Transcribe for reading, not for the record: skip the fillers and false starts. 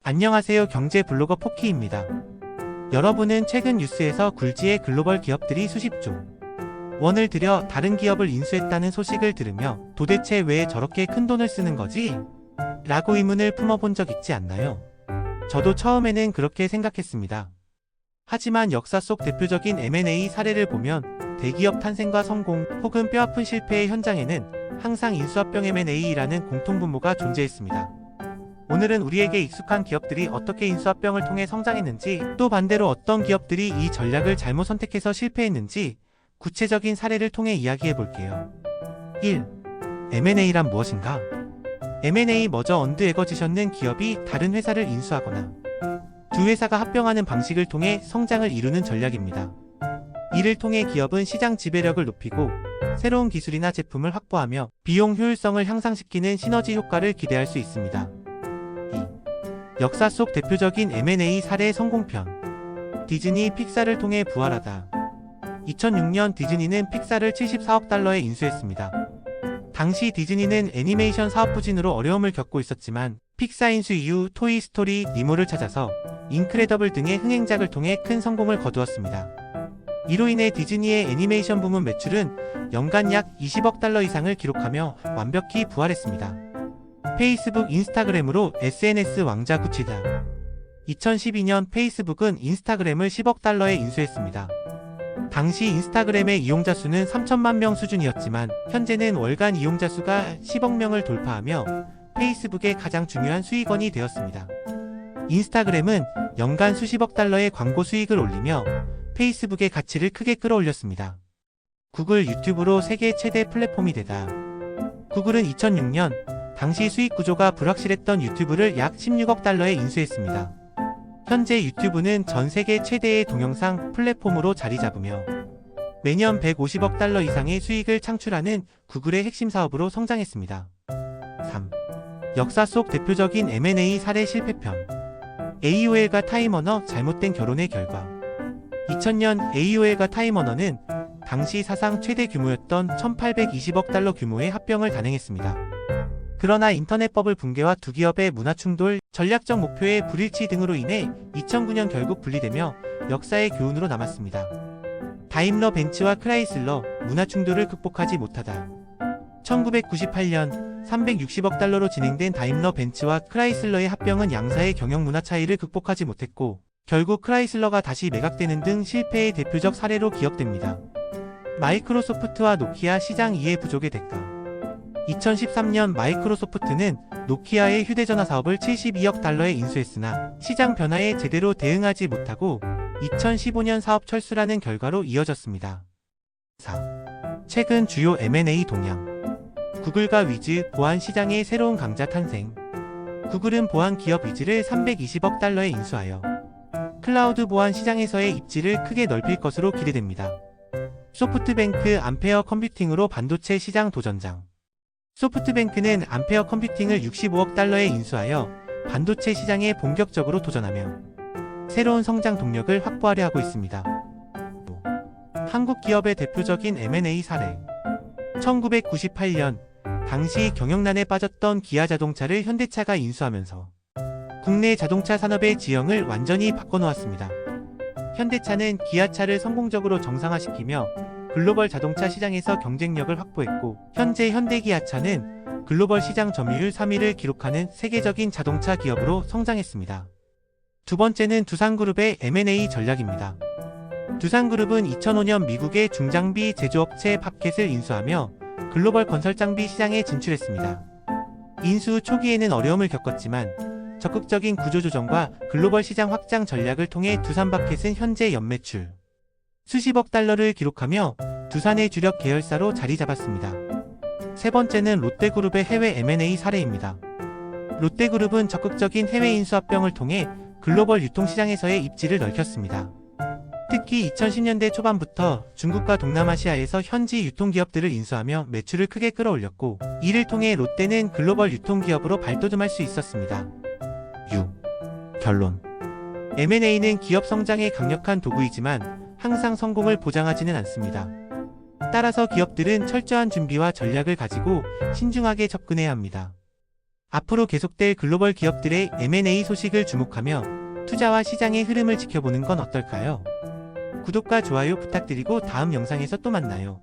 안녕하세요. 경제 블로거 포키입니다. 여러분은 최근 뉴스에서 굴지의 글로벌 기업들이 수십조 원을 들여 다른 기업을 인수했다는 소식을 들으며 도대체 왜 저렇게 큰 돈을 쓰는 거지? 라고 의문을 품어본 적 있지 않나요? 저도 처음에는 그렇게 생각했습니다. 하지만 역사 속 대표적인 M&A 사례를 보면 대기업 탄생과 성공 혹은 뼈아픈 실패의 현장에는 항상 인수합병 M&A라는 공통분모가 존재했습니다. 오늘은 우리에게 익숙한 기업들이 어떻게 인수합병을 통해 성장했는지, 또 반대로 어떤 기업들이 이 전략을 잘못 선택해서 실패했는지 구체적인 사례를 통해 이야기해볼게요. 1. M&A란 무엇인가? M&A 머저 언드 애거지션은 기업이 다른 회사를 인수하거나 두 회사가 합병하는 방식을 통해 성장을 이루는 전략입니다. 이를 통해 기업은 시장 지배력을 높이고 새로운 기술이나 제품을 확보하며 비용 효율성을 향상시키는 시너지 효과를 기대할 수 있습니다. 2. 역사 속 대표적인 M&A 사례 성공편. 디즈니 픽사를 통해 부활하다. 2006년 디즈니는 픽사를 74억 달러에 인수했습니다. 당시 디즈니는 애니메이션 사업 부진으로 어려움을 겪고 있었지만 픽사 인수 이후 토이 스토리, 니모를 찾아서 인크레더블 등의 흥행작을 통해 큰 성공을 거두었습니다. 이로 인해 디즈니의 애니메이션 부문 매출은 연간 약 20억 달러 이상을 기록하며 완벽히 부활했습니다. 페이스북, 인스타그램으로 SNS 왕자 구치다. 2012년 페이스북은 인스타그램을 10억 달러에 인수했습니다. 당시 인스타그램의 이용자 수는 3천만 명 수준이었지만 현재는 월간 이용자 수가 10억 명을 돌파하며 페이스북의 가장 중요한 수익원이 되었습니다. 인스타그램은 연간 수십억 달러의 광고 수익을 올리며 페이스북의 가치를 크게 끌어올렸습니다. 구글, 유튜브로 세계 최대 플랫폼이 되다. 구글은 2006년 당시 수익 구조가 불확실했던 유튜브를 약 16억 달러에 인수했습니다. 현재 유튜브는 전 세계 최대의 동영상 플랫폼으로 자리 잡으며 매년 150억 달러 이상의 수익을 창출하는 구글의 핵심 사업으로 성장했습니다. 3. 역사 속 대표적인 M&A 사례 실패편. AOL과 타임워너 잘못된 결혼의 결과. 2000년 AOL과 타임워너는 당시 사상 최대 규모였던 1820억 달러 규모의 합병을 단행했습니다. 그러나 인터넷 버블 붕괴와 두 기업의 문화 충돌, 전략적 목표의 불일치 등으로 인해 2009년 결국 분리되며 역사의 교훈으로 남았습니다. 다임러 벤츠와 크라이슬러, 문화 충돌을 극복하지 못하다. 1998년 360억 달러로 진행된 다임러 벤츠와 크라이슬러의 합병은 양사의 경영 문화 차이를 극복하지 못했고 결국 크라이슬러가 다시 매각되는 등 실패의 대표적 사례로 기억됩니다. 마이크로소프트와 노키아 시장 이해 부족의 대가. 2013년 마이크로소프트는 노키아의 휴대전화 사업을 72억 달러에 인수했으나 시장 변화에 제대로 대응하지 못하고 2015년 사업 철수라는 결과로 이어졌습니다. 4. 최근 주요 M&A 동향. 구글과 위즈, 보안 시장의 새로운 강자 탄생. 구글은 보안 기업 위즈를 320억 달러에 인수하여 클라우드 보안 시장에서의 입지를 크게 넓힐 것으로 기대됩니다. 소프트뱅크, 암페어 컴퓨팅으로 반도체 시장 도전장. 소프트뱅크는 암페어 컴퓨팅을 65억 달러에 인수하여 반도체 시장에 본격적으로 도전하며 새로운 성장 동력을 확보하려 하고 있습니다. 한국 기업의 대표적인 M&A 사례. 1998년 당시 경영난에 빠졌던 기아자동차를 현대차가 인수하면서 국내 자동차 산업의 지형을 완전히 바꿔놓았습니다. 현대차는 기아차를 성공적으로 정상화시키며 글로벌 자동차 시장에서 경쟁력을 확보했고 현재 현대기아차는 글로벌 시장 점유율 3위를 기록하는 세계적인 자동차 기업으로 성장했습니다. 두 번째는 두산그룹의 M&A 전략입니다. 두산그룹은 2005년 미국의 중장비 제조업체 팝켓을 인수하며 글로벌 건설장비 시장에 진출했습니다. 인수 초기에는 어려움을 겪었지만 적극적인 구조조정과 글로벌 시장 확장 전략을 통해 두산바켓은 현재 연매출 수십억 달러를 기록하며 두산의 주력 계열사로 자리 잡았습니다. 세 번째는 롯데그룹의 해외 M&A 사례입니다. 롯데그룹은 적극적인 해외 인수합병을 통해 글로벌 유통시장에서의 입지를 넓혔습니다. 특히 2010년대 초반부터 중국과 동남아시아에서 현지 유통기업들을 인수하며 매출을 크게 끌어올렸고 이를 통해 롯데는 글로벌 유통기업으로 발돋움할 수 있었습니다. 6. 결론. M&A는 기업 성장에 강력한 도구이지만 항상 성공을 보장하지는 않습니다. 따라서 기업들은 철저한 준비와 전략을 가지고 신중하게 접근해야 합니다. 앞으로 계속될 글로벌 기업들의 M&A 소식을 주목하며 투자와 시장의 흐름을 지켜보는 건 어떨까요? 구독과 좋아요 부탁드리고 다음 영상에서 또 만나요.